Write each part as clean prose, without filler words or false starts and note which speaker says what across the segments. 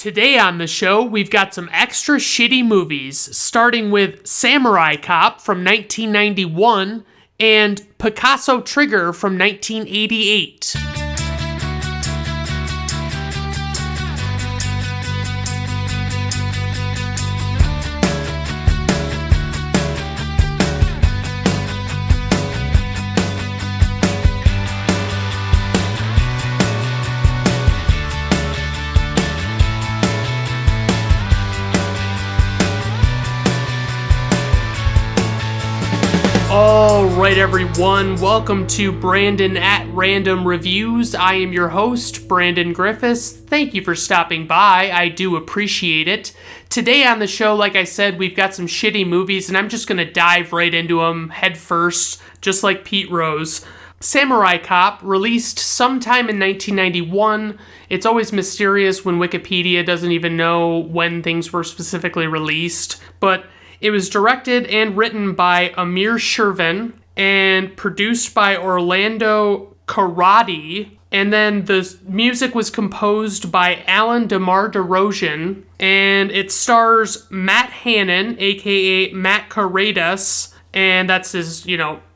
Speaker 1: Today on the show, we've got some extra shitty movies, starting with Samurai Cop from 1991 and Picasso Trigger from 1988. Alright everyone, welcome to Brandon at Random Reviews. I am your host, Brandon Griffiths. Thank you for stopping by, I do appreciate it. Today on the show, like I said, we've got some shitty movies and I'm just going to dive right into them head first, just like Pete Rose. Samurai Cop, released sometime in 1991. It's always mysterious when Wikipedia doesn't even know when things were specifically released, but it was directed and written by Amir Shervin and produced by Orlando Karadi. And then the music was composed by Alan DeMar-DeRozan. And it stars Matt Hannon, aka Matt Caradas. And that's his,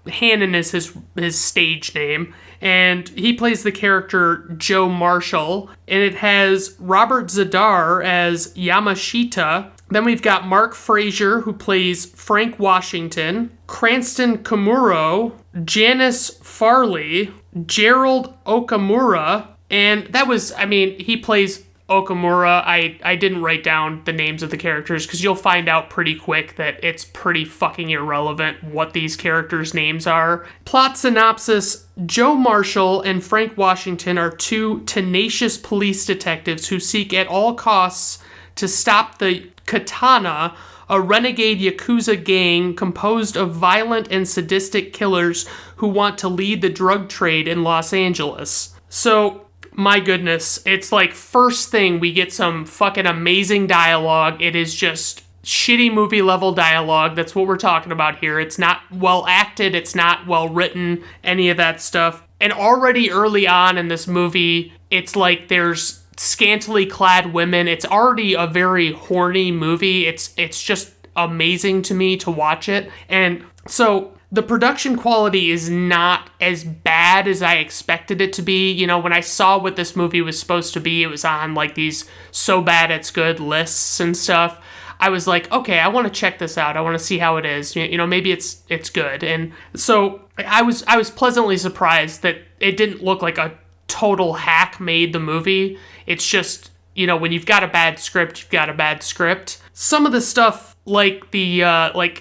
Speaker 1: Hannon is his stage name. And he plays the character Joe Marshall. And it has Robert Zadar as Yamashita. Then we've got Mark Frazier, who plays Frank Washington, Cranston Komuro, Janice Farley, Gerald Okamura, and he plays Okamura. I didn't write down the names of the characters because you'll find out pretty quick that it's pretty fucking irrelevant what these characters' names are. Plot synopsis: Joe Marshall and Frank Washington are two tenacious police detectives who seek at all costs to stop the Katana, a renegade Yakuza gang composed of violent and sadistic killers who want to lead the drug trade in Los Angeles. So, my goodness, it's like first thing we get some fucking amazing dialogue. It is just shitty movie level dialogue. That's what we're talking about here. It's not well acted, it's not well written, any of that stuff. And already early on in this movie, it's like there's scantily clad women. It's already a very horny movie. It's just amazing to me to watch it. And so the production quality is not as bad as I expected it to be. When I saw what this movie was supposed to be, it was on like these so bad it's good lists and stuff. I was like, okay, I want to check this out. I want to see how it is. Maybe it's good. And so I was pleasantly surprised that it didn't look like a total hack made the movie. It's just, when you've got a bad script, you've got a bad script. Some of the stuff, like the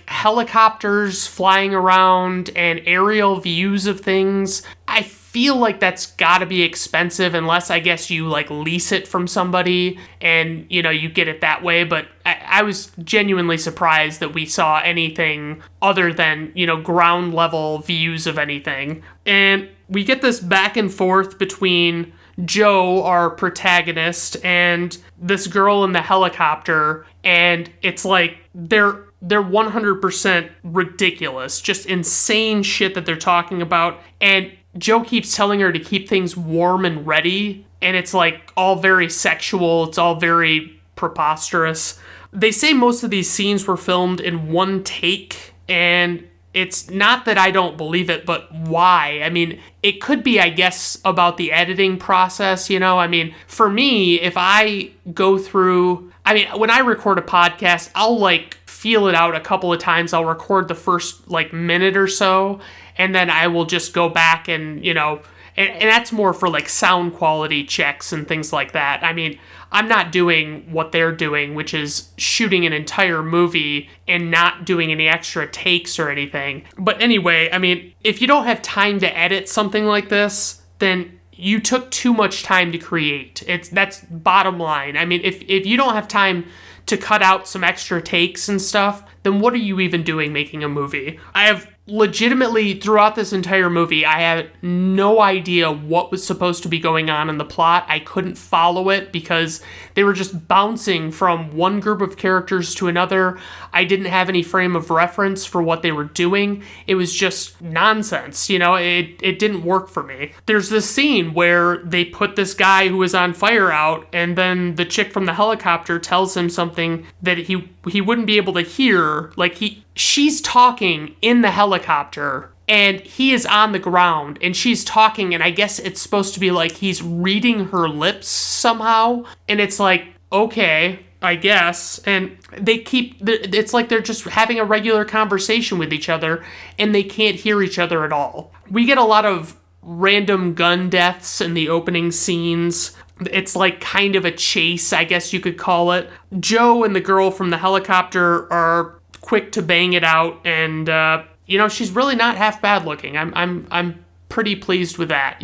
Speaker 1: helicopters flying around and aerial views of things, I feel like that's gotta be expensive unless I guess you lease it from somebody and you get it that way. But I was genuinely surprised that we saw anything other than ground level views of anything. And we get this back and forth between Joe, our protagonist, and this girl in the helicopter, and it's like they're 100% ridiculous, just insane shit that they're talking about, and Joe keeps telling her to keep things warm and ready, and it's like all very sexual, it's all very preposterous. They say most of these scenes were filmed in one take, and it's not that I don't believe it, but why? It could be, I guess, about the editing process, For me, if I go through... when I record a podcast, I'll, feel it out a couple of times. I'll record the first, minute or so, and then I will just go back and, and that's more for, sound quality checks and things like that. I'm not doing what they're doing, which is shooting an entire movie and not doing any extra takes or anything. But anyway, if you don't have time to edit something like this, then you took too much time to create. That's bottom line. If you don't have time to cut out some extra takes and stuff, then what are you even doing making a movie? I have legitimately, throughout this entire movie, I had no idea what was supposed to be going on in the plot. I couldn't follow it because they were just bouncing from one group of characters to another. I didn't have any frame of reference for what they were doing. It was just nonsense, it didn't work for me. There's this scene where they put this guy who is on fire out, and then the chick from the helicopter tells him something that he wouldn't be able to hear. Like, she's talking in the helicopter and he is on the ground and she's talking, and I guess it's supposed to be like he's reading her lips somehow, and it's like, okay, I guess. And it's like they're just having a regular conversation with each other and they can't hear each other at all. We get a lot of random gun deaths in the opening scenes. It's like kind of a chase, I guess you could call it. Joe and the girl from the helicopter are quick to bang it out, and she's really not half bad looking. I'm pretty pleased with that.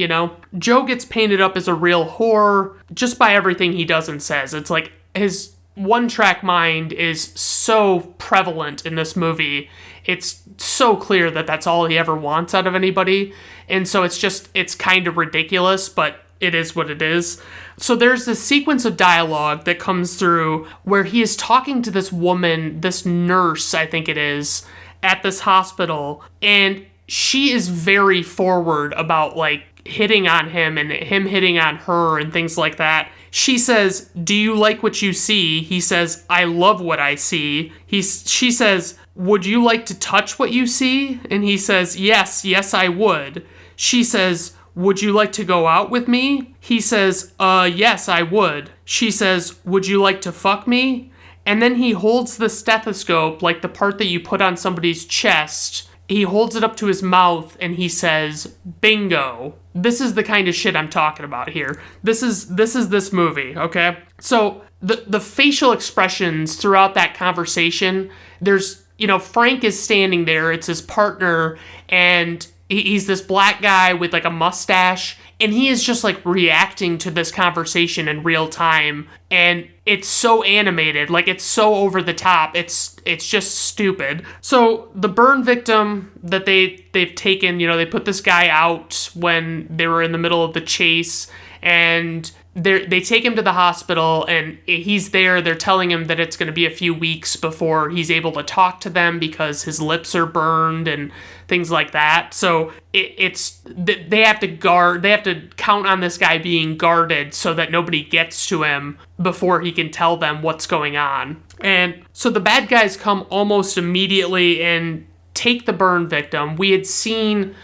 Speaker 1: Joe gets painted up as a real whore just by everything he does and says. It's like his one-track mind is so prevalent in this movie. It's so clear that that's all he ever wants out of anybody, and so it's kind of ridiculous, but it is what it is. So there's this sequence of dialogue that comes through where he is talking to this woman, this nurse, I think it is, at this hospital, and she is very forward about, like, hitting on him and him hitting on her and things like that. She says, "Do you like what you see?" He says, "I love what I see." She says, "Would you like to touch what you see?" And he says, yes, I would." She says, "Would you like to go out with me?" He says, yes, I would." She says, "Would you like to fuck me?" And then he holds the stethoscope, like the part that you put on somebody's chest. He holds it up to his mouth and he says, "Bingo." This is the kind of shit I'm talking about here. This is this movie, okay? So the facial expressions throughout that conversation, there's, Frank is standing there, it's his partner, and he's this black guy with like a mustache, and he is just like reacting to this conversation in real time, and it's so animated, like it's so over the top, it's just stupid. So the burn victim that they've taken, they put this guy out when they were in the middle of the chase, and they take him to the hospital, and he's there. They're telling him that it's going to be a few weeks before he's able to talk to them because his lips are burned and things like that. So they have to count on this guy being guarded so that nobody gets to him before he can tell them what's going on. And so the bad guys come almost immediately and take the burn victim. We had seen,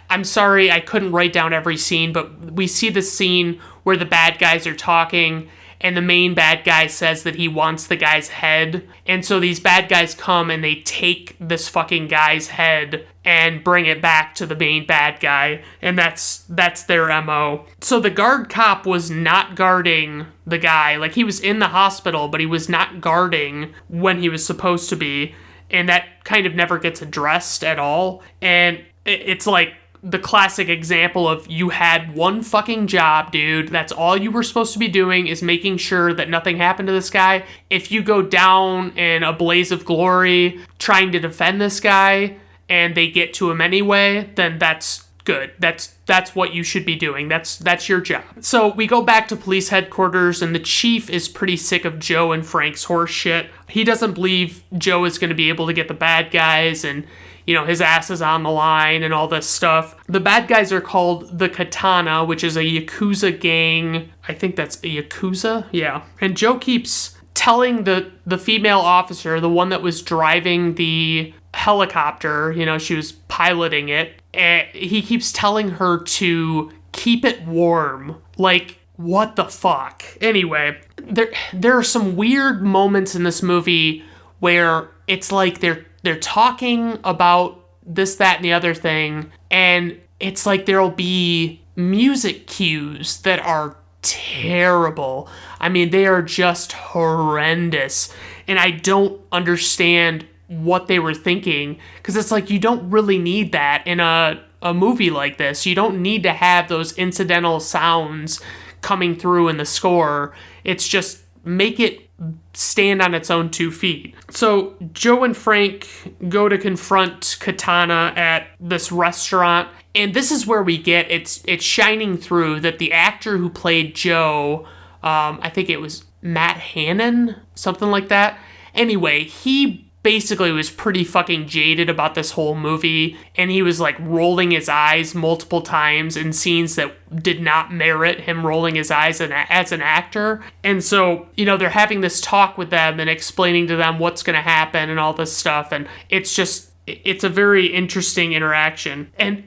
Speaker 1: I'm sorry, I couldn't write down every scene, but we see the scene where the bad guys are talking and the main bad guy says that he wants the guy's head. And so these bad guys come and they take this fucking guy's head and bring it back to the main bad guy. And that's their MO. So the guard cop was not guarding the guy. Like, he was in the hospital, but he was not guarding when he was supposed to be. And that kind of never gets addressed at all. And it's like the classic example of, you had one fucking job, dude. That's all you were supposed to be doing, is making sure that nothing happened to this guy. If you go down in a blaze of glory trying to defend this guy and they get to him anyway, then that's good. That's what you should be doing. That's your job. So we go back to police headquarters, and the chief is pretty sick of Joe and Frank's horse shit. He doesn't believe Joe is going to be able to get the bad guys, and his ass is on the line and all this stuff. The bad guys are called the Katana, which is a Yakuza gang. I think that's a Yakuza? Yeah. And Joe keeps telling the female officer, the one that was driving the helicopter, she was piloting it, and he keeps telling her to keep it warm. Like, what the fuck? Anyway, there are some weird moments in this movie where it's like they're talking about this, that, and the other thing, and it's like there'll be music cues that are terrible. I mean, they are just horrendous, and I don't understand what they were thinking, because it's like, you don't really need that in a movie like this. You don't need to have those incidental sounds coming through in the score. It's just make it stand on its own 2 feet. So Joe and Frank go to confront Katana at this restaurant, and this is where we get it's shining through that the actor who played Joe, I think it was Matt Hannon, something like that. Anyway, he basically was pretty fucking jaded about this whole movie, and he was like rolling his eyes multiple times in scenes that did not merit him rolling his eyes as an actor. And so, they're having this talk with them and explaining to them what's going to happen and all this stuff, and it's a very interesting interaction. And,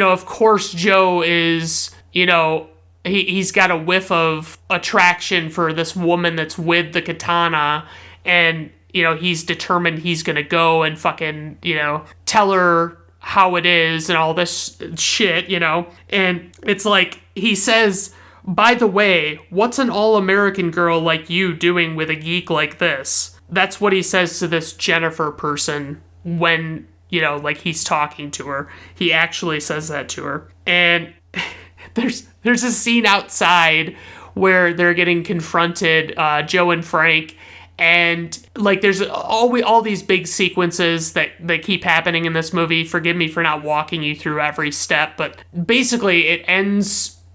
Speaker 1: of course, Joe is, he's got a whiff of attraction for this woman that's with the katana, and he's determined he's gonna go and fucking, tell her how it is and all this shit, And it's like, he says, by the way, what's an all-American girl like you doing with a geek like this? That's what he says to this Jennifer person when, like he's talking to her. He actually says that to her. And there's a scene outside where they're getting confronted, Joe and Frank, and like there's all these big sequences that keep happening in this movie. Forgive me for not walking you through every step, but basically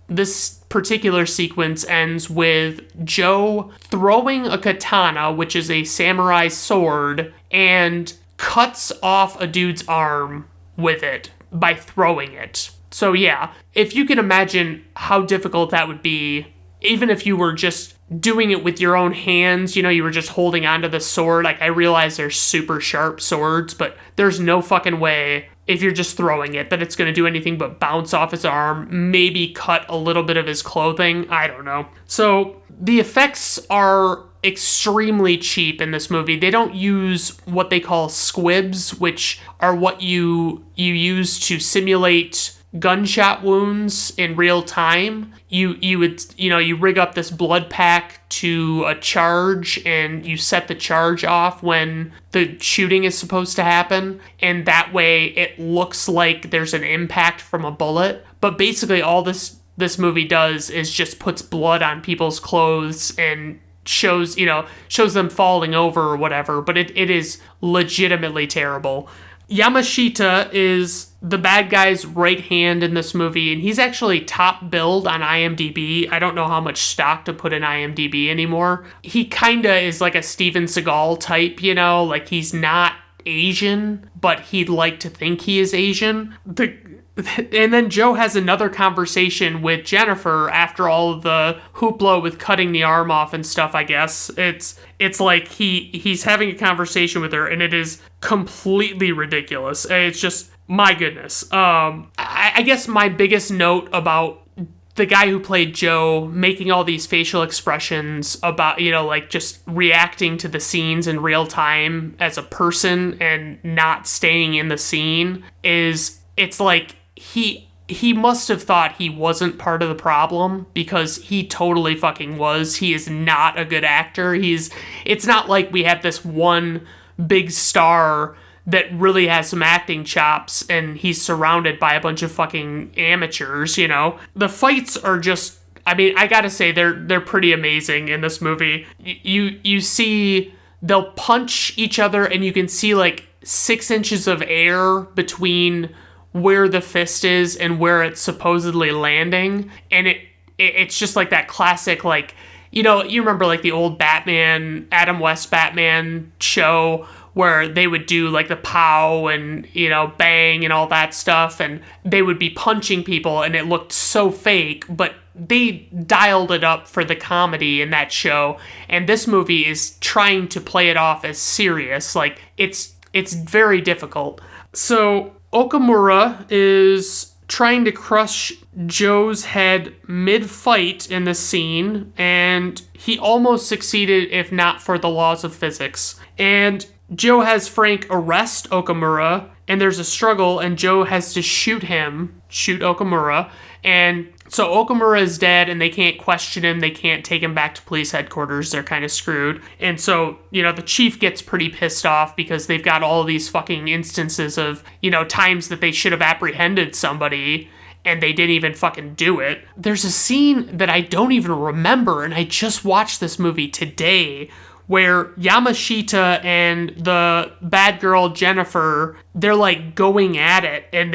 Speaker 1: this particular sequence ends with Joe throwing a katana, which is a samurai sword, and cuts off a dude's arm with it by throwing it. So yeah, if you can imagine how difficult that would be, even if you were just doing it with your own hands, you were just holding onto the sword. Like, I realize they're super sharp swords, but there's no fucking way, if you're just throwing it, that it's going to do anything but bounce off his arm, maybe cut a little bit of his clothing. I don't know. So the effects are extremely cheap in this movie. They don't use what they call squibs, which are what you use to simulate gunshot wounds in real time. You would you rig up this blood pack to a charge, and you set the charge off when the shooting is supposed to happen, and that way it looks like there's an impact from a bullet. But basically all this movie does is just puts blood on people's clothes and shows them falling over or whatever, but it is legitimately terrible. Yamashita is the bad guy's right hand in this movie, and he's actually top billed on IMDb. I don't know how much stock to put in IMDb anymore. He kinda is like a Steven Seagal type, like he's not Asian, but he'd like to think he is Asian. And then Joe has another conversation with Jennifer after all of the hoopla with cutting the arm off and stuff, I guess. It's like he's having a conversation with her, and it is completely ridiculous. It's just, my goodness. I guess my biggest note about the guy who played Joe making all these facial expressions about, like just reacting to the scenes in real time as a person and not staying in the scene it's like he must have thought he wasn't part of the problem, because he totally fucking was. He is not a good actor. It's not like we have this one big star that really has some acting chops and he's surrounded by a bunch of fucking amateurs, The fights are just, I gotta say, they're pretty amazing in this movie. You see, they'll punch each other and you can see like 6 inches of air between where the fist is and where it's supposedly landing, and it's just like that classic, like, you remember like the old Batman, Adam West Batman show where they would do like the pow and bang and all that stuff, and they would be punching people and it looked so fake, but they dialed it up for the comedy in that show, and this movie is trying to play it off as serious. Like, it's very difficult. So Okamura is trying to crush Joe's head mid-fight in the scene, and he almost succeeded if not for the laws of physics. And Joe has Frank arrest Okamura, and there's a struggle, and Joe has to shoot Okamura, and so Okamura is dead, and they can't question him, they can't take him back to police headquarters, they're kind of screwed. And so, the chief gets pretty pissed off because they've got all these fucking instances of, times that they should have apprehended somebody, and they didn't even fucking do it. There's a scene that I don't even remember, and I just watched this movie today, where Yamashita and the bad girl Jennifer, they're like going at it, and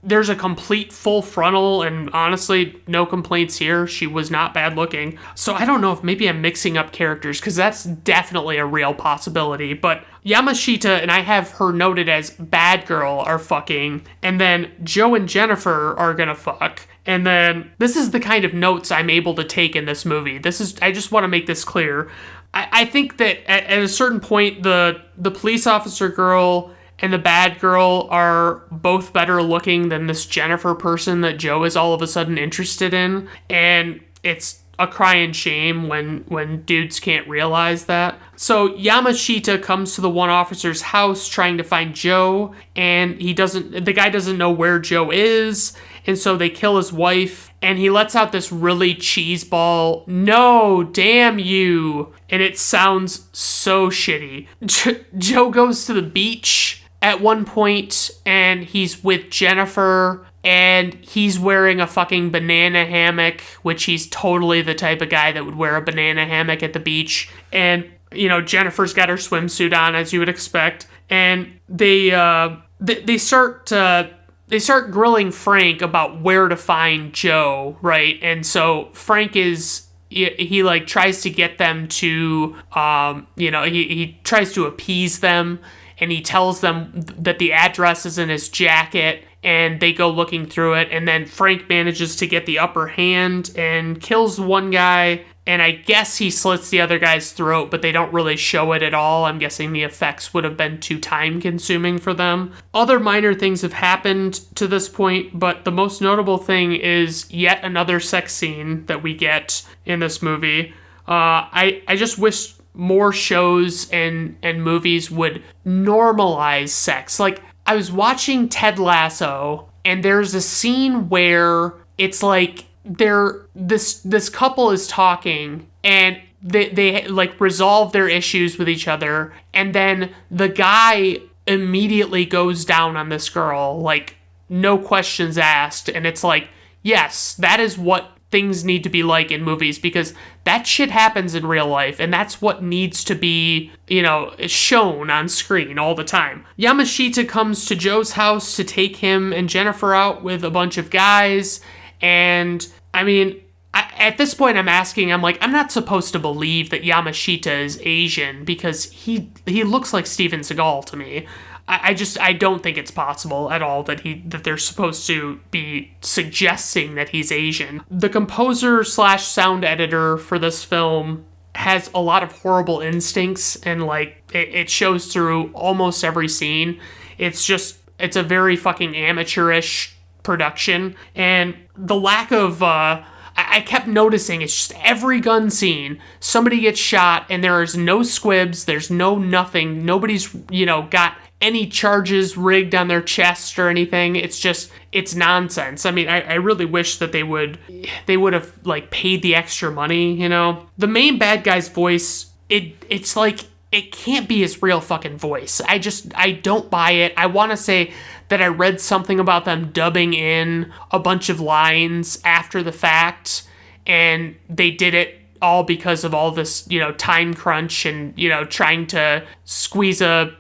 Speaker 1: there's a complete full frontal, and honestly, no complaints here. She was not bad looking. So I don't know if maybe I'm mixing up characters, because that's definitely a real possibility. But Yamashita, and I have her noted as bad girl, are fucking, and then Joe and Jennifer are gonna fuck. And then this is the kind of notes I'm able to take in this movie. I just want to make this clear. I think that at a certain point, the police officer girl and the bad girl are both better looking than this Jennifer person that Joe is all of a sudden interested in. And it's a crying shame when dudes can't realize that. So Yamashita comes to the one officer's house trying to find Joe, and the guy doesn't know where Joe is, and so they kill his wife, and he lets out this really cheeseball, "No, damn you," and it sounds so shitty. Joe goes to the beach at one point, and he's with Jennifer, and he's wearing a fucking banana hammock, which he's totally the type of guy that would wear a banana hammock at the beach. And, Jennifer's got her swimsuit on, as you would expect. And they start grilling Frank about where to find Joe, right? And so Frank he like tries to get them to, he tries to appease them, and he tells them that the address is in his jacket, and they go looking through it, and then Frank manages to get the upper hand and kills one guy, and I guess he slits the other guy's throat, but they don't really show it at all. I'm guessing the effects would have been too time-consuming for them. Other minor things have happened to this point, but the most notable thing is yet another sex scene that we get in this movie. I just wish more shows and movies would normalize sex. Like, I was watching Ted Lasso, and there's a scene where it's like this couple is talking, and they like resolve their issues with each other, and then the guy immediately goes down on this girl, like, no questions asked, and it's like, yes, that is what things need to be like in movies, because that shit happens in real life, and that's what needs to be, shown on screen all the time. Yamashita comes to Joe's house to take him and Jennifer out with a bunch of guys, and, at this point I'm not supposed to believe that Yamashita is Asian, because he looks like Steven Seagal to me. I don't think it's possible at all that they're supposed to be suggesting that he's Asian. The composer / sound editor for this film has a lot of horrible instincts, and it shows through almost every scene. It's a very fucking amateurish production, and the lack of I kept noticing it's just every gun scene, somebody gets shot, and there is no squibs, there's no nothing, nobody's, got any charges rigged on their chest or anything. It's nonsense. I really wish that they would have, paid the extra money, The main bad guy's voice, it's like, it can't be his real fucking voice. I don't buy it. I want to say that I read something about them dubbing in a bunch of lines after the fact, and they did it all because of all this, time crunch and, trying to squeeze a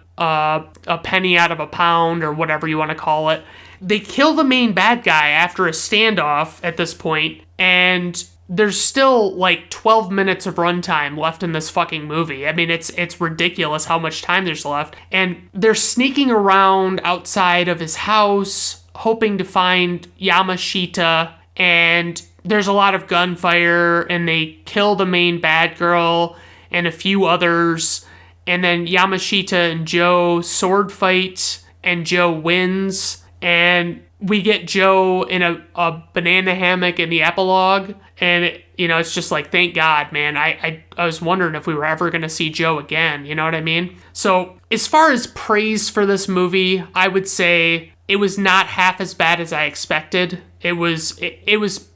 Speaker 1: penny out of a pound, or whatever you want to call it. They kill the main bad guy after a standoff at this point, and there's still 12 minutes of runtime left in this fucking movie. It's ridiculous how much time there's left. And they're sneaking around outside of his house, hoping to find Yamashita, and there's a lot of gunfire, and they kill the main bad girl and a few others. And then Yamashita and Joe sword fight, and Joe wins. And we get Joe in a banana hammock in the epilogue. And, it's just thank God, man. I was wondering if we were ever going to see Joe again. You know what I mean? So as far as praise for this movie, I would say it was not half as bad as I expected. It was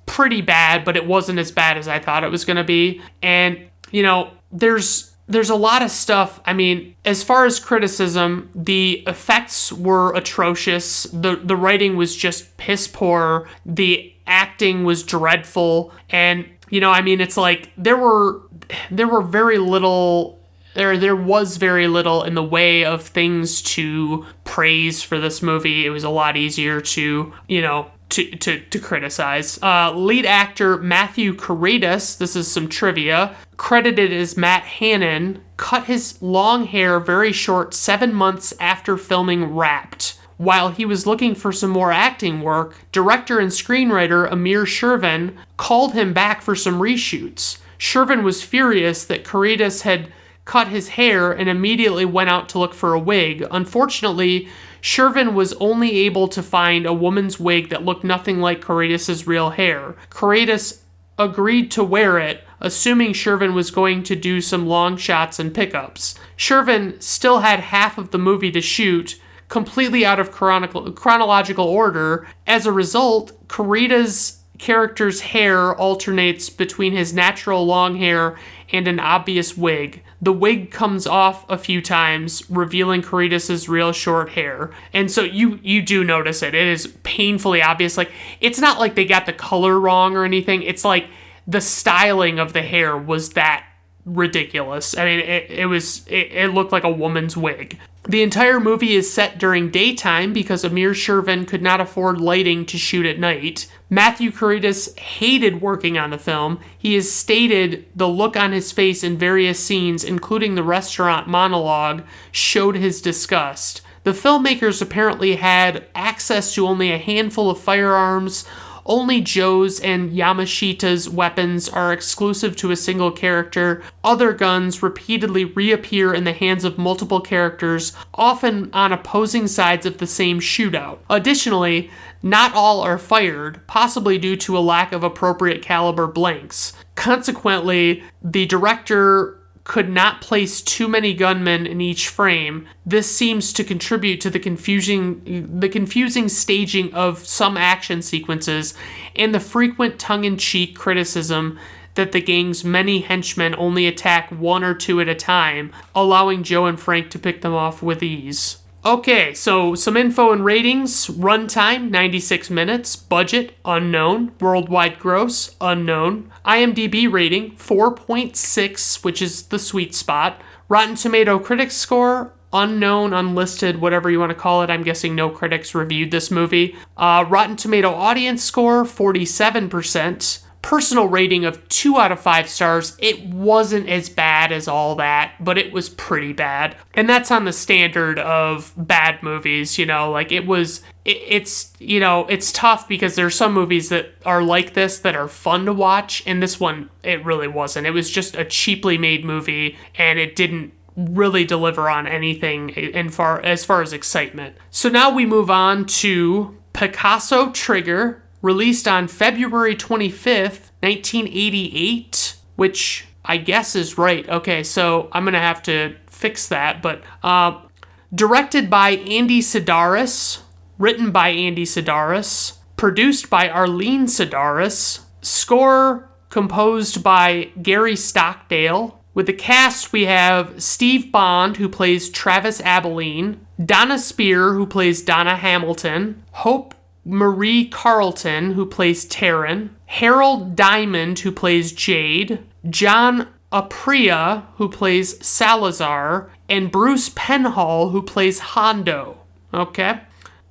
Speaker 1: pretty bad, but it wasn't as bad as I thought it was going to be. And, there's there's a lot of stuff. I mean, as far as criticism, the effects were atrocious. The writing was just piss poor. The acting was dreadful. And, I mean, it's like there was very little in the way of things to praise for this movie. It was a lot easier to criticize. Lead actor Matthew Caritas, this is some trivia, credited as Matt Hannon, cut his long hair very short 7 months after filming Wrapped. While he was looking for some more acting work, director and screenwriter Amir Shervin called him back for some reshoots. Shervin was furious that Caritas had cut his hair and immediately went out to look for a wig. Unfortunately, Shervin was only able to find a woman's wig that looked nothing like Caritas' real hair. Caritas agreed to wear it, assuming Shervin was going to do some long shots and pickups. Shervin still had half of the movie to shoot, completely out of chronological order. As a result, Caritas' character's hair alternates between his natural long hair and an obvious wig. The wig comes off a few times, revealing Caritas' real short hair. And so you do notice it. It is painfully obvious. Like, it's not like they got the color wrong or anything. It's like the styling of the hair was that ridiculous. I mean, it looked like a woman's wig. The entire movie is set during daytime because Amir Shervin could not afford lighting to shoot at night. Matthew Caritas hated working on the film. He has stated the look on his face in various scenes, including the restaurant monologue, showed his disgust. The filmmakers apparently had access to only a handful of firearms. Only Joe's and Yamashita's weapons are exclusive to a single character. Other guns repeatedly reappear in the hands of multiple characters, often on opposing sides of the same shootout. Additionally, not all are fired, possibly due to a lack of appropriate caliber blanks. Consequently, the director could not place too many gunmen in each frame. This seems to contribute to the confusing staging of some action sequences and the frequent tongue-in-cheek criticism that the gang's many henchmen only attack one or two at a time, allowing Joe and Frank to pick them off with ease. Okay, so some info and ratings. Runtime, 96 minutes. Budget, unknown. Worldwide gross, unknown. IMDb rating, 4.6, which is the sweet spot. Rotten Tomato critics score, unknown, unlisted, whatever you want to call it. I'm guessing no critics reviewed this movie. Rotten Tomato audience score, 47%. Personal rating of 2 out of 5 stars. It wasn't as bad as all that, but it was pretty bad. And that's on the standard of bad movies, like it's tough because there's some movies that are like this that are fun to watch, and this one, it really wasn't. It was just a cheaply made movie, and it didn't really deliver on anything as far as excitement. So now we move on to Picasso Trigger, released on February 25th, 1988, which I guess is right. Okay, so I'm going to have to fix that. But directed by Andy Sidaris, written by Andy Sidaris, produced by Arlene Sidaris, score composed by Gary Stockdale. With the cast, we have Steve Bond, who plays Travis Abilene, Donna Spear, who plays Donna Hamilton, Hope Marie Carlton, who plays Taryn, Harold Diamond, who plays Jade, John Apria, who plays Salazar, and Bruce Penhall, who plays Hondo. Okay?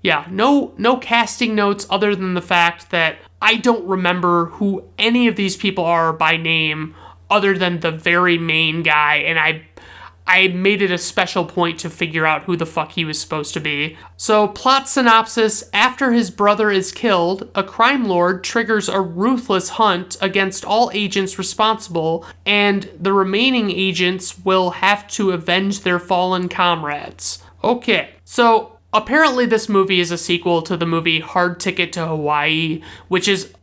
Speaker 1: Yeah, no casting notes other than the fact that I don't remember who any of these people are by name other than the very main guy, and I made it a special point to figure out who the fuck he was supposed to be. So, plot synopsis: after his brother is killed, a crime lord triggers a ruthless hunt against all agents responsible, and the remaining agents will have to avenge their fallen comrades. Okay, so apparently this movie is a sequel to the movie Hard Ticket to Hawaii, which is,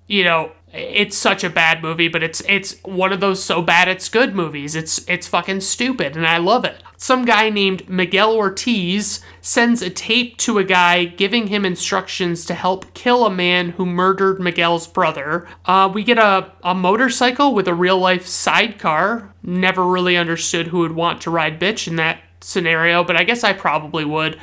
Speaker 1: it's such a bad movie, but it's one of those so bad it's good movies. It's fucking stupid, and I love it. Some guy named Miguel Ortiz sends a tape to a guy giving him instructions to help kill a man who murdered Miguel's brother. We get a motorcycle with a real-life sidecar. Never really understood who would want to ride bitch in that scenario, but I guess I probably would.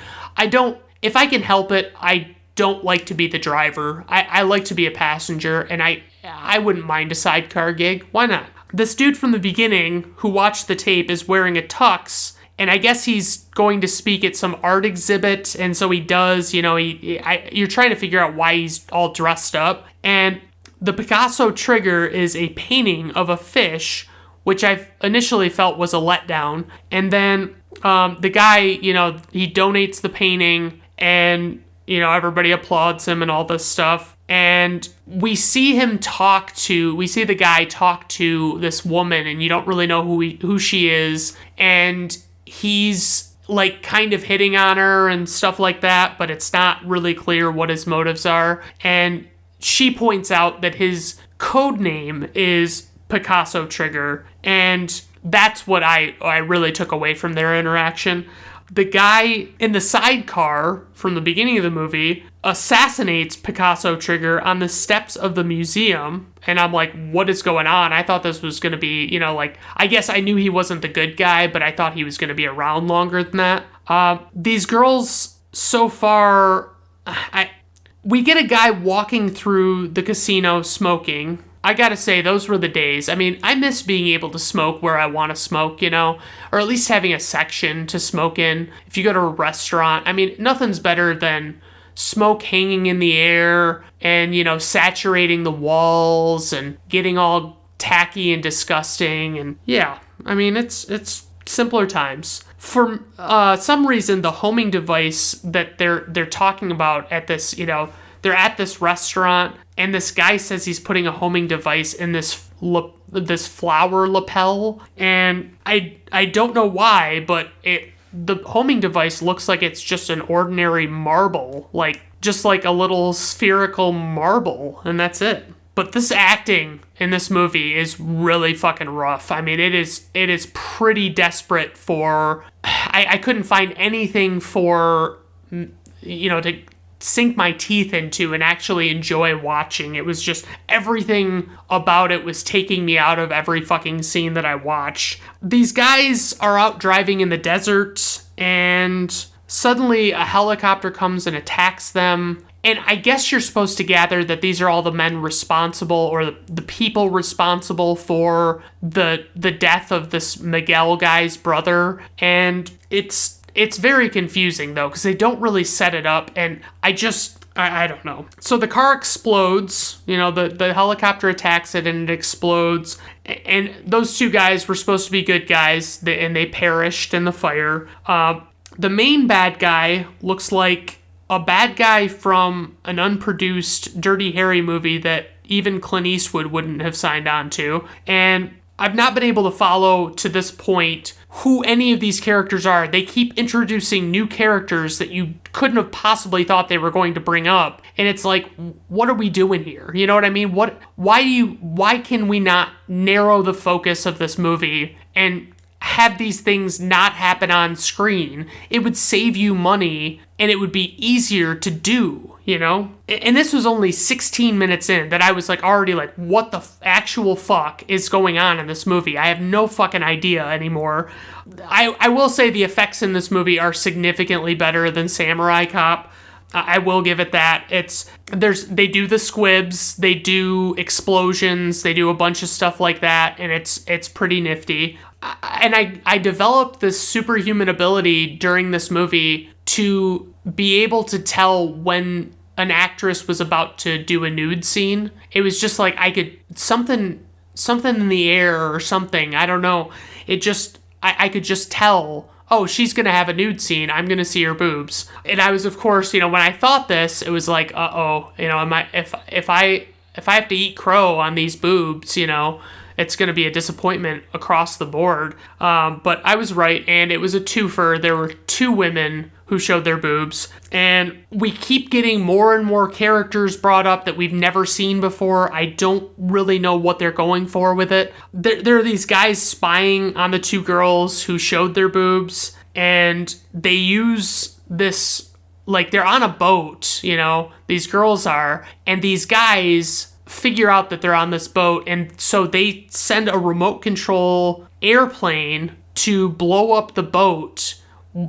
Speaker 1: If I can help it, I don't like to be the driver. I like to be a passenger, and I wouldn't mind a sidecar gig. Why not? This dude from the beginning who watched the tape is wearing a tux, and I guess he's going to speak at some art exhibit, and so he does, you're trying to figure out why he's all dressed up. And the Picasso Trigger is a painting of a fish, which I initially felt was a letdown. And then the guy, he donates the painting, and everybody applauds him and all this stuff. And we see the guy talk to this woman, and you don't really know who she is. And he's like kind of hitting on her and stuff like that, but it's not really clear what his motives are. And she points out that his code name is Picasso Trigger. And that's what I really took away from their interaction. The guy in the sidecar from the beginning of the movie assassinates Picasso Trigger on the steps of the museum. And I'm like, what is going on? I thought this was going to be, I guess I knew he wasn't the good guy, but I thought he was going to be around longer than that. These girls so far, we get a guy walking through the casino smoking. I gotta say, those were the days. I mean, I miss being able to smoke where I want to smoke, or at least having a section to smoke in. If you go to a restaurant, I mean, nothing's better than smoke hanging in the air and, saturating the walls and getting all tacky and disgusting. And yeah, I mean, it's simpler times. For some reason, the homing device that they're talking about at this, they're at this restaurant, and this guy says he's putting a homing device in this flower lapel, and I don't know why, but the homing device looks like it's just an ordinary marble, just like a little spherical marble, and that's it. But this acting in this movie is really fucking rough. I mean, it is pretty desperate for. I couldn't find anything for to sink my teeth into and actually enjoy watching. It was just everything about it was taking me out of every fucking scene that I watched. These guys are out driving in the desert, and suddenly a helicopter comes and attacks them. And I guess you're supposed to gather that these are all the men responsible, or the people responsible for the death of this Miguel guy's brother. And it's very confusing, though, because they don't really set it up, and I don't know. So the car explodes, the helicopter attacks it, and it explodes, and those two guys were supposed to be good guys, and they perished in the fire. The main bad guy looks like a bad guy from an unproduced Dirty Harry movie that even Clint Eastwood wouldn't have signed on to, and I've not been able to follow to this point who any of these characters are. They keep introducing new characters that you couldn't have possibly thought they were going to bring up. And it's like, what are we doing here? You know what I mean? Why can we not narrow the focus of this movie and have these things not happen on screen? It would save you money, and it would be easier to do. And this was only 16 minutes in that I was already what the actual fuck is going on in this movie? I have no fucking idea anymore. I will say the effects in this movie are significantly better than Samurai Cop. I will give it that. They do the squibs, they do explosions, they do a bunch of stuff like that, and it's pretty nifty. And I developed this superhuman ability during this movie to be able to tell when an actress was about to do a nude scene. It was just I could something in the air or something. I don't know. I could just tell, oh, she's going to have a nude scene. I'm going to see her boobs. And I was, of course, when I thought this, it was if I have to eat crow on these boobs, it's going to be a disappointment across the board. But I was right, and it was a twofer. There were 2 women who showed their boobs, and we keep getting more and more characters brought up that we've never seen before. I don't really know what they're going for with it. There are these guys spying on the 2 girls who showed their boobs, and they use this, like, they're on a boat, these girls are, and these guys figure out that they're on this boat, and so they send a remote control airplane to blow up the boat,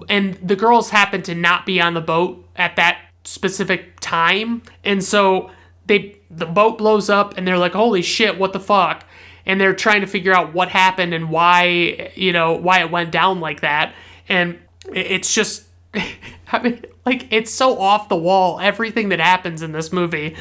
Speaker 1: and the girls happen to not be on the boat at that specific time, and so the boat blows up, and they're like, holy shit, what the fuck? And they're trying to figure out what happened and why it went down like that, and it's just, I mean, like, it's so off the wall, everything that happens in this movie.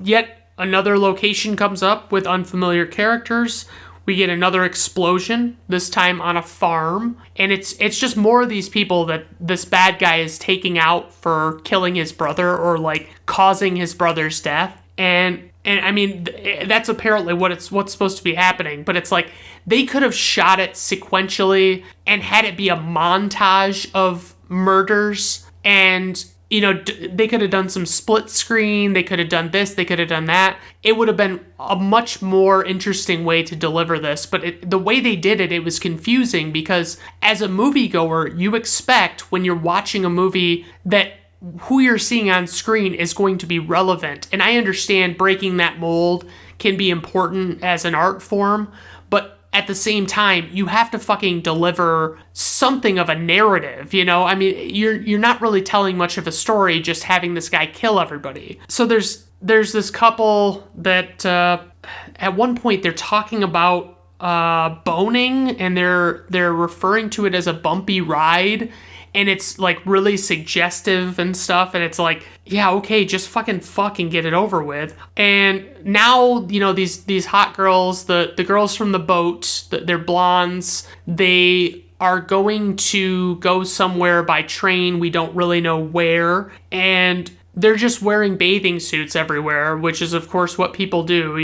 Speaker 1: Yet another location comes up with unfamiliar characters. We get another explosion, this time on a farm. And it's just more of these people that this bad guy is taking out for killing his brother or, like, causing his brother's death. And I mean, that's apparently what's supposed to be happening. But it's like, they could have shot it sequentially and had it be a montage of murders, and they could have done some split screen, they could have done this, they could have done that. It would have been a much more interesting way to deliver this, but the way they did it was confusing, because as a moviegoer, you expect when you're watching a movie that who you're seeing on screen is going to be relevant, and I understand breaking that mold can be important as an art form, but at the same time, you have to fucking deliver something of a narrative, I mean, you're not really telling much of a story just having this guy kill everybody. So there's this couple that at one point they're talking about boning, and they're referring to it as a bumpy ride, and it's like really suggestive and stuff, and it's like, yeah, okay, just fucking get it over with. And now, these hot girls, the girls from the boat, they're blondes, they are going to go somewhere by train, we don't really know where, and they're just wearing bathing suits everywhere, which is of course what people do,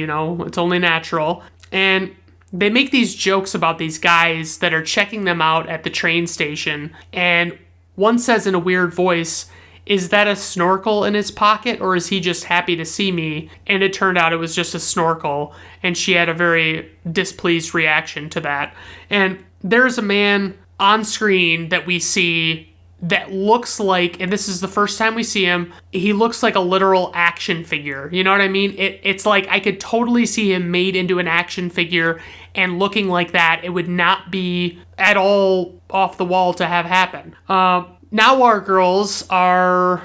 Speaker 1: it's only natural. And they make these jokes about these guys that are checking them out at the train station, and one says in a weird voice, is that a snorkel in his pocket, or is he just happy to see me? And it turned out it was just a snorkel, and she had a very displeased reaction to that. And there's a man on screen that we see that looks like, and this is the first time we see him, he looks like a literal action figure. You know what I mean? It's like I could totally see him made into an action figure and looking like that. It would not be at all off the wall to have happen. Now our girls are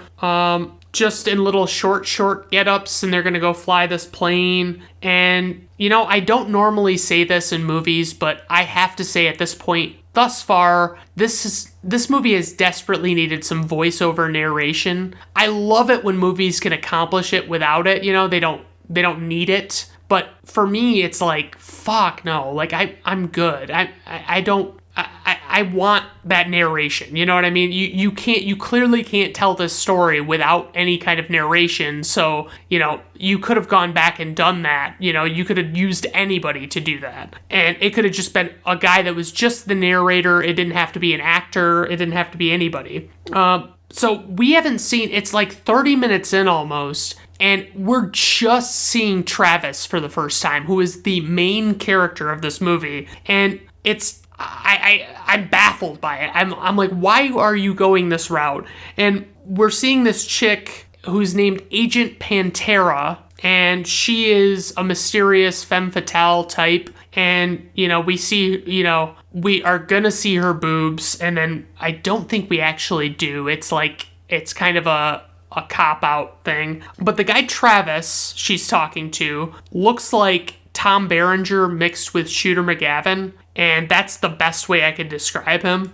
Speaker 1: just in little short get-ups, and they're going to go fly this plane. And, I don't normally say this in movies, but I have to say at this point, thus far, this movie has desperately needed some voiceover narration. I love it when movies can accomplish it without it. They don't need it. But for me, it's like, fuck no. Like, I'm good. I want that narration. You know what I mean? You clearly can't tell this story without any kind of narration. So, you could have gone back and done that. You could have used anybody to do that. And it could have just been a guy that was just the narrator. It didn't have to be an actor. It didn't have to be anybody. So we haven't seen, it's like 30 minutes in almost, and we're just seeing Travis for the first time, who is the main character of this movie. And I'm baffled by it. I'm like, why are you going this route? And we're seeing this chick who's named Agent Pantera, and she is a mysterious femme fatale type. And, we see, we are gonna see her boobs, and then I don't think we actually do. It's like, it's kind of a cop-out thing. But the guy Travis she's talking to looks like Tom Berenger mixed with Shooter McGavin, and that's the best way I could describe him.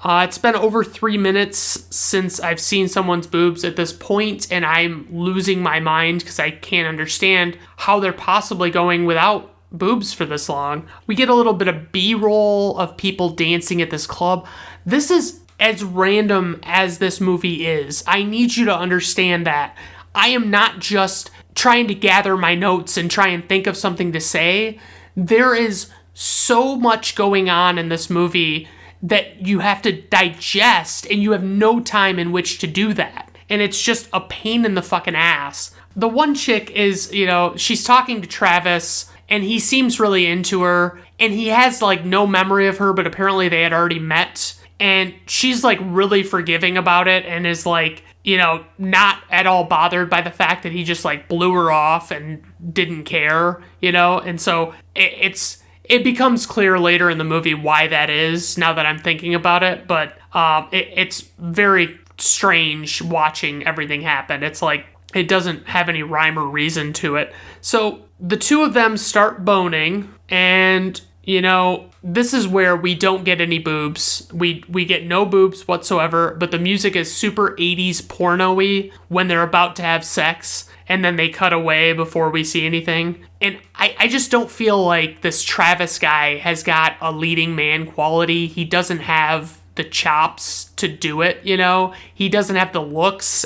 Speaker 1: It's been over 3 minutes since I've seen someone's boobs at this point, and I'm losing my mind because I can't understand how they're possibly going without boobs for this long. We get a little bit of B-roll of people dancing at this club. This is as random as this movie is. I need you to understand that. I am not just trying to gather my notes and try and think of something to say. There is so much going on in this movie that you have to digest, and you have no time in which to do that. And it's just a pain in the fucking ass. The one chick is, she's talking to Travis, and he seems really into her, and he has, like, no memory of her, but apparently they had already met. And she's, like, really forgiving about it and is, like, not at all bothered by the fact that he just, like, blew her off and didn't care, And so it becomes clear later in the movie why that is, now that I'm thinking about it. But it's very strange watching everything happen. It's like, it doesn't have any rhyme or reason to it. So the two of them start boning, and this is where we don't get any boobs. We get no boobs whatsoever, but the music is super 80s porno-y when they're about to have sex, and then they cut away before we see anything. And I just don't feel like this Travis guy has got a leading man quality. He doesn't have the chops to do it, He doesn't have the looks.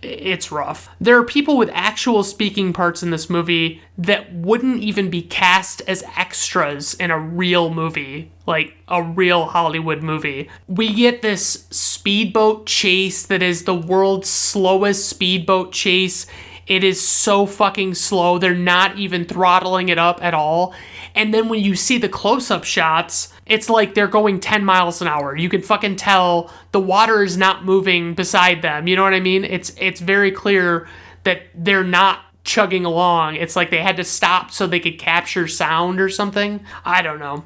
Speaker 1: It's rough. There are people with actual speaking parts in this movie that wouldn't even be cast as extras in a real movie, like a real Hollywood movie. We get this speedboat chase that is the world's slowest speedboat chase. It is so fucking slow. They're not even throttling it up at all. And then when you see the close-up shots, it's like they're going 10 miles an hour. You can fucking tell the water is not moving beside them. You know what I mean? It's very clear that they're not chugging along. It's like they had to stop so they could capture sound or something. I don't know.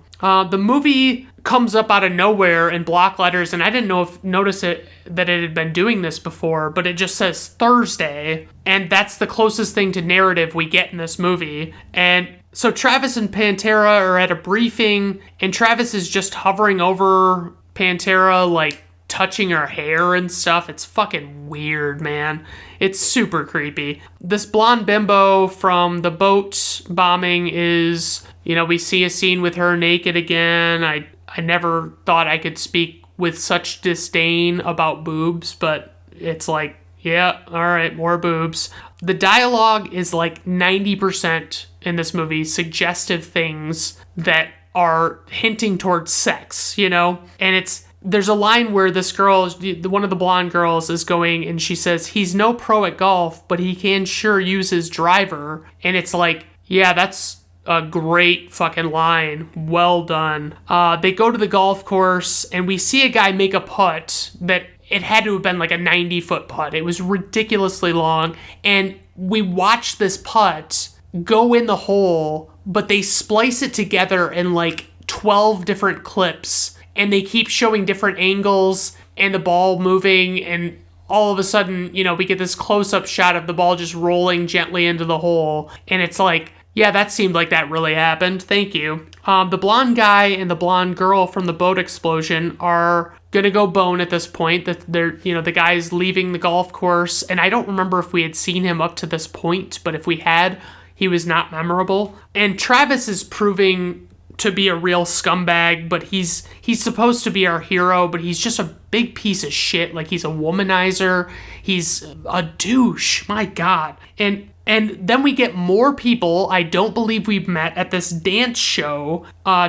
Speaker 1: The movie comes up out of nowhere in block letters, and I didn't notice it that it had been doing this before, but it just says Thursday, and that's the closest thing to narrative we get in this movie. And so Travis and Pantera are at a briefing, and Travis is just hovering over Pantera, like touching her hair and stuff. It's fucking weird, man. It's super creepy. This blonde bimbo from the boat bombing is, we see a scene with her naked again. I never thought I could speak with such disdain about boobs, but it's like, yeah, all right, more boobs. The dialogue is like 90% in this movie suggestive things that are hinting towards sex, And there's a line where this girl, one of the blonde girls, is going and she says, he's no pro at golf, but he can sure use his driver. And it's like, yeah, that's a great fucking line. Well done. They go to the golf course and we see a guy make a putt that it had to have been like a 90-foot putt. It was ridiculously long. And we watch this putt go in the hole, but they splice it together in like 12 different clips. And they keep showing different angles and the ball moving. And all of a sudden, we get this close-up shot of the ball just rolling gently into the hole. And it's like, yeah, that seemed like that really happened. Thank you. The blonde guy and the blonde girl from the boat explosion are gonna go bone at this point. That they're, the guy's leaving the golf course, and I don't remember if we had seen him up to this point, but if we had, he was not memorable. And Travis is proving to be a real scumbag, but he's supposed to be our hero, but he's just a big piece of shit. Like, he's a womanizer. He's a douche. My God. And then we get more people I don't believe we've met at this dance show.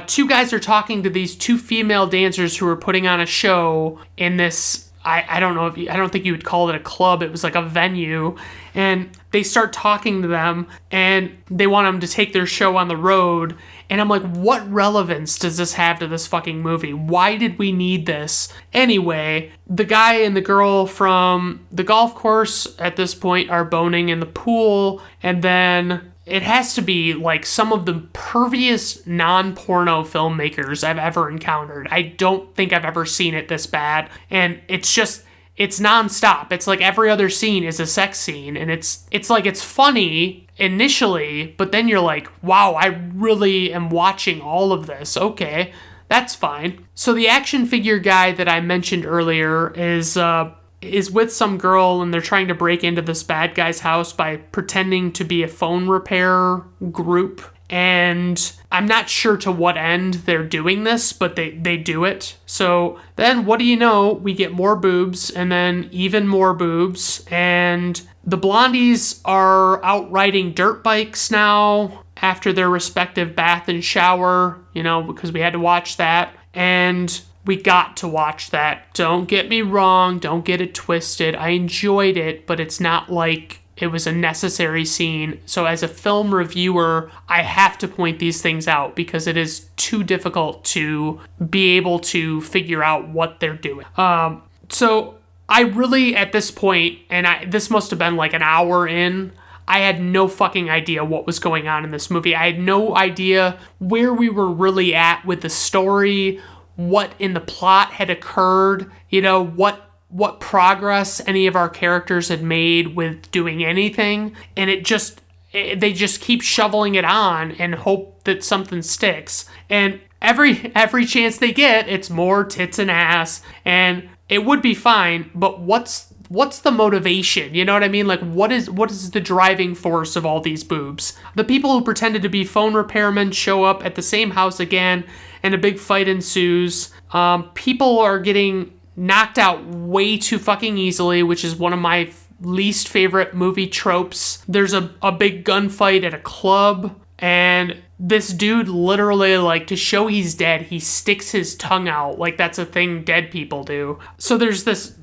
Speaker 1: Two guys are talking to these two female dancers who are putting on a show in this, I don't think you would call it a club. It was like a venue. And they start talking to them and they want them to take their show on the road. And I'm like, what relevance does this have to this fucking movie? Why did we need this? Anyway, the guy and the girl from the golf course at this point are boning in the pool. And then it has to be like some of the pervious non-porno filmmakers I've ever encountered. I don't think I've ever seen it this bad. And it's nonstop. It's like every other scene is a sex scene. And it's like it's funny initially, but then you're like, wow, I really am watching all of this. Okay, that's fine. So the action figure guy that I mentioned earlier is with some girl, and they're trying to break into this bad guy's house by pretending to be a phone repair group. And I'm not sure to what end they're doing this, but they do it. So then what do you know? We get more boobs and then even more boobs. And the blondies are out riding dirt bikes now after their respective bath and shower, because we had to watch that. And we got to watch that. Don't get me wrong, don't get it twisted. I enjoyed it, but it's not like it was a necessary scene. So as a film reviewer, I have to point these things out because it is too difficult to be able to figure out what they're doing. So I really, at this point, and this must have been like an hour in, I had no fucking idea what was going on in this movie. I had no idea where we were really at with the story, what in the plot had occurred, what progress any of our characters had made with doing anything. And they just keep shoveling it on and hope that something sticks. And every chance they get, it's more tits and ass. And it would be fine, but what's the motivation? You know what I mean? Like, what is the driving force of all these boobs? The people who pretended to be phone repairmen show up at the same house again, and a big fight ensues. People are getting knocked out way too fucking easily, which is one of my least favorite movie tropes. There's a big gunfight at a club, and this dude literally, like, to show he's dead, he sticks his tongue out like that's a thing dead people do. So there's this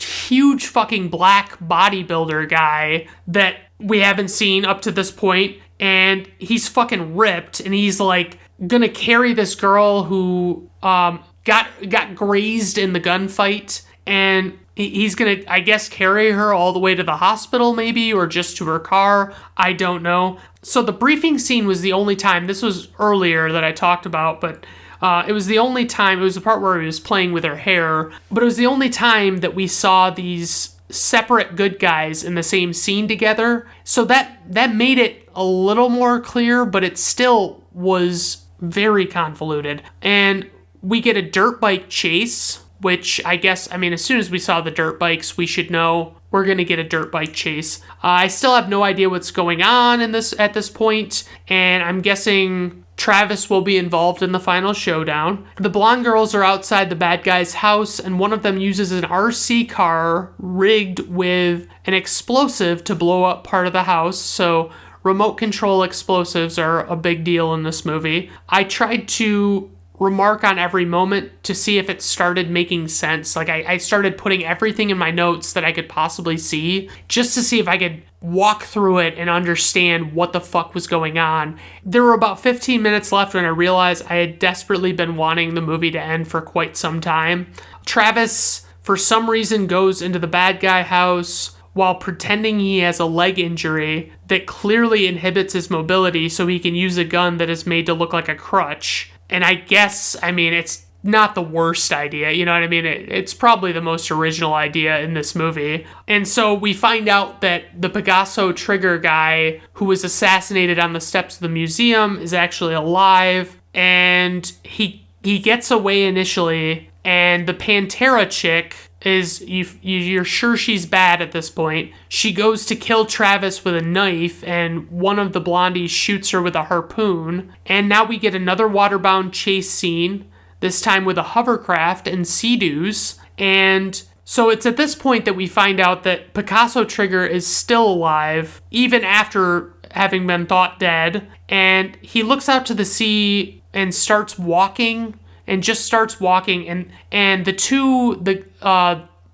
Speaker 1: huge fucking black bodybuilder guy that we haven't seen up to this point, and he's fucking ripped, and he's like gonna carry this girl who got grazed in the gunfight, and he's gonna, I guess, carry her all the way to the hospital maybe, or just to her car. I don't know. So the briefing scene was the only time, this was earlier that I talked about, but it was the only time, it was the part where he was playing with her hair, but it was the only time that we saw these separate good guys in the same scene together. So that made it a little more clear, but it still was very convoluted. And we get a dirt bike chase, which I guess, as soon as we saw the dirt bikes, we should know we're going to get a dirt bike chase. I still have no idea what's going on at this point, and I'm guessing Travis will be involved in the final showdown. The blonde girls are outside the bad guy's house, and one of them uses an RC car rigged with an explosive to blow up part of the house. So remote control explosives are a big deal in this movie. I tried to remark on every moment to see if it started making sense. Like, I started putting everything in my notes that I could possibly see, just to see if I could walk through it and understand what the fuck was going on. There were about 15 minutes left when I realized I had desperately been wanting the movie to end for quite some time. Travis, for some reason, goes into the bad guy house while pretending he has a leg injury that clearly inhibits his mobility, so he can use a gun that is made to look like a crutch. And I guess, it's not the worst idea, you know what I mean? It's probably the most original idea in this movie. And so we find out that the Picasso Trigger guy who was assassinated on the steps of the museum is actually alive, and he gets away initially, and the Pantera chick is, you're sure she's bad at this point. She goes to kill Travis with a knife, and one of the blondies shoots her with a harpoon. And now we get another waterbound chase scene, this time with a hovercraft and Sea-Doos. And so it's at this point that we find out that Picasso Trigger is still alive, even after having been thought dead. And he looks out to the sea and starts walking, and the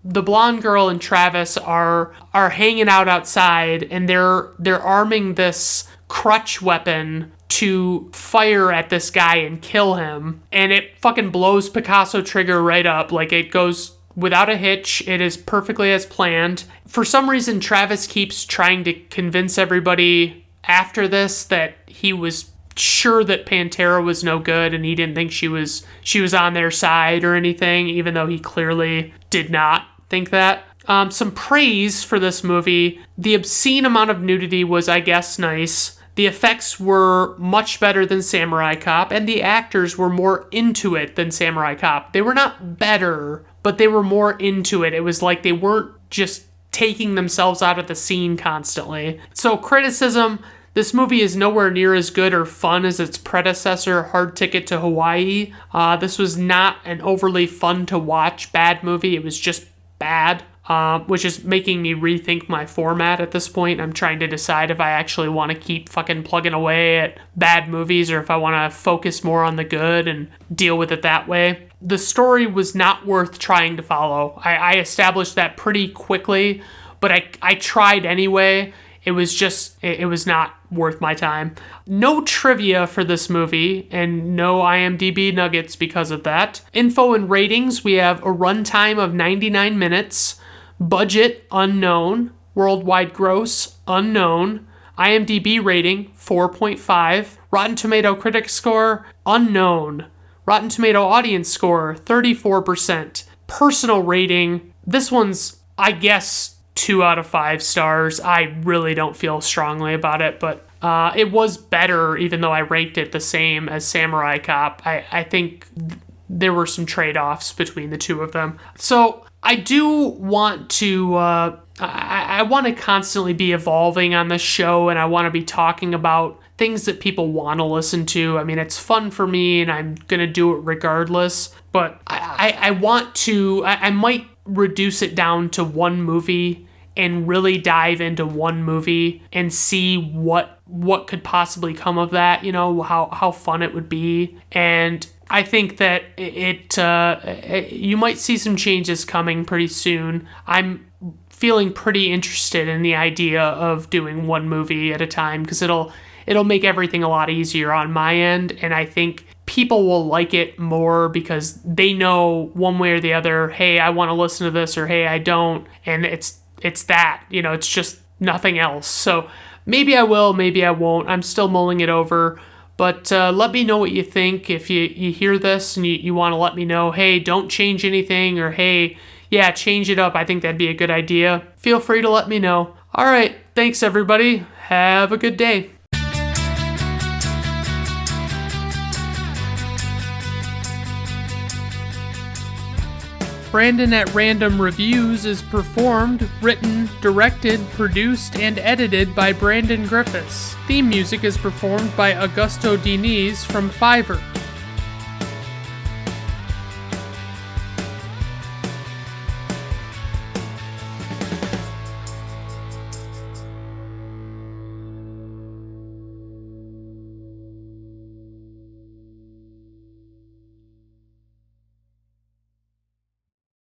Speaker 1: blonde girl and Travis are hanging out outside, and they're arming this crutch weapon to fire at this guy and kill him, and it fucking blows Picasso Trigger right up. Like, it goes without a hitch. It is perfectly as planned. For some reason, Travis keeps trying to convince everybody after this that he was sure that Pantera was no good, and he didn't think she was on their side or anything, even though he clearly did not think that. Some praise for this movie. The obscene amount of nudity was, I guess, nice. The effects were much better than Samurai Cop, and the actors were more into it than Samurai Cop. They were not better, but they were more into it. It was like they weren't just taking themselves out of the scene constantly. So, criticism: this movie is nowhere near as good or fun as its predecessor, Hard Ticket to Hawaii. This was not an overly fun to watch bad movie. It was just bad. which is making me rethink my format at this point. I'm trying to decide if I actually want to keep fucking plugging away at bad movies or if I want to focus more on the good and deal with it that way. The story was not worth trying to follow. I established that pretty quickly, but I tried anyway. It was not worth my time. No trivia for this movie, and no IMDb nuggets because of that. Info and ratings, we have a runtime of 99 minutes, budget unknown, worldwide gross unknown, IMDb rating 4.5, Rotten Tomato critic score unknown, Rotten Tomato audience score 34%, personal rating, this one's, I guess, 2 out of 5 stars. I really don't feel strongly about it, but it was better even though I ranked it the same as Samurai Cop. I think there were some trade-offs between the two of them. So I do want to I want to constantly be evolving on this show, and I want to be talking about things that people want to listen to. I mean, it's fun for me and I'm going to do it regardless, but I might reduce it down to one movie and really dive into one movie and see what could possibly come of that, you know, how fun it would be. And I think that you might see some changes coming pretty soon. I'm feeling pretty interested in the idea of doing one movie at a time because it'll make everything a lot easier on my end, and I think people will like it more because they know one way or the other, hey, I want to listen to this, or hey, I don't, and it's that, you know, it's just nothing else. So maybe I will, maybe I won't. I'm still mulling it over, but let me know what you think. If you hear this and you want to let me know, hey, don't change anything, or hey, yeah, change it up, I think that'd be a good idea. Feel free to let me know. All right, thanks everybody. Have a good day. Brandon at Random Reviews is performed, written, directed, produced, and edited by Brandon Griffiths. Theme music is performed by Augusto Diniz from Fiverr.